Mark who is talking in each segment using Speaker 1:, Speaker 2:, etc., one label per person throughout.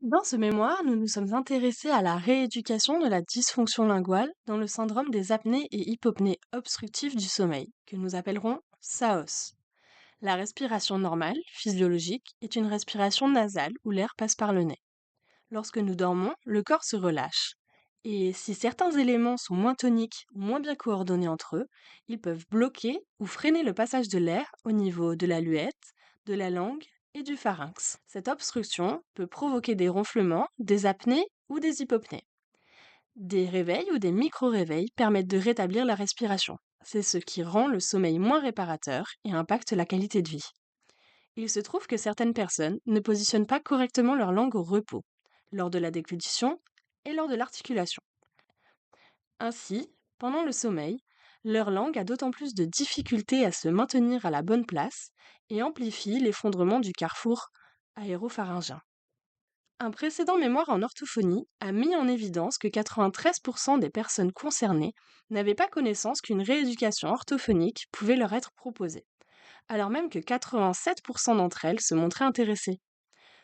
Speaker 1: Dans ce mémoire, nous nous sommes intéressés à la rééducation de la dysfonction linguale dans le syndrome des apnées et hypopnées obstructives du sommeil, que nous appellerons SAOS. La respiration normale, physiologique, est une respiration nasale où l'air passe par le nez. Lorsque nous dormons, le corps se relâche. Et si certains éléments sont moins toniques ou moins bien coordonnés entre eux, ils peuvent bloquer ou freiner le passage de l'air au niveau de la luette, de la langue et du pharynx. Cette obstruction peut provoquer des ronflements, des apnées ou des hypopnées. Des réveils ou des micro-réveils permettent de rétablir la respiration. C'est ce qui rend le sommeil moins réparateur et impacte la qualité de vie. Il se trouve que certaines personnes ne positionnent pas correctement leur langue au repos, lors de la déglutition et lors de l'articulation. Ainsi, pendant le sommeil, leur langue a d'autant plus de difficultés à se maintenir à la bonne place et amplifie l'effondrement du carrefour aéropharyngien. Un précédent mémoire en orthophonie a mis en évidence que 93% des personnes concernées n'avaient pas connaissance qu'une rééducation orthophonique pouvait leur être proposée, alors même que 87% d'entre elles se montraient intéressées.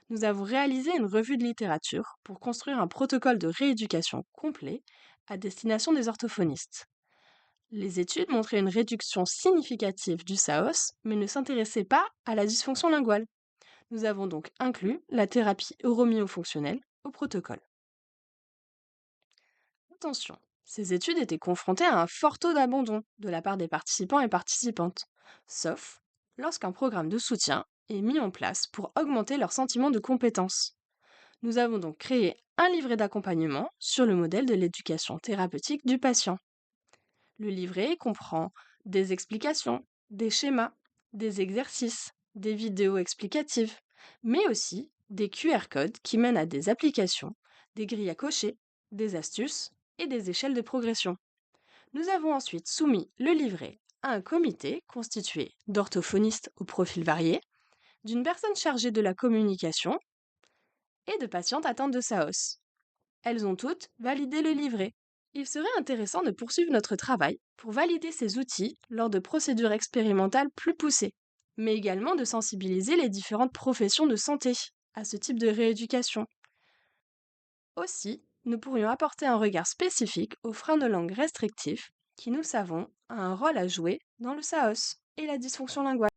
Speaker 1: Nous avons réalisé une revue de littérature pour construire un protocole de rééducation complet à destination des orthophonistes. Les études montraient une réduction significative du SAOS, mais ne s'intéressaient pas à la dysfonction linguale. Nous avons donc inclus la thérapie euromyofonctionnelle au protocole. Attention, ces études étaient confrontées à un fort taux d'abandon de la part des participants et participantes, sauf lorsqu'un programme de soutien est mis en place pour augmenter leur sentiment de compétence. Nous avons donc créé un livret d'accompagnement sur le modèle de l'éducation thérapeutique du patient. Le livret comprend des explications, des schémas, des exercices, des vidéos explicatives, mais aussi des QR codes qui mènent à des applications, des grilles à cocher, des astuces et des échelles de progression. Nous avons ensuite soumis le livret à un comité constitué d'orthophonistes au profil varié, d'une personne chargée de la communication et de patientes atteintes de SAOS. Elles ont toutes validé le livret. Il serait intéressant de poursuivre notre travail pour valider ces outils lors de procédures expérimentales plus poussées, mais également de sensibiliser les différentes professions de santé à ce type de rééducation. Aussi, nous pourrions apporter un regard spécifique aux freins de langue restrictifs qui, nous savons, a un rôle à jouer dans le SAOS et la dysfonction linguale.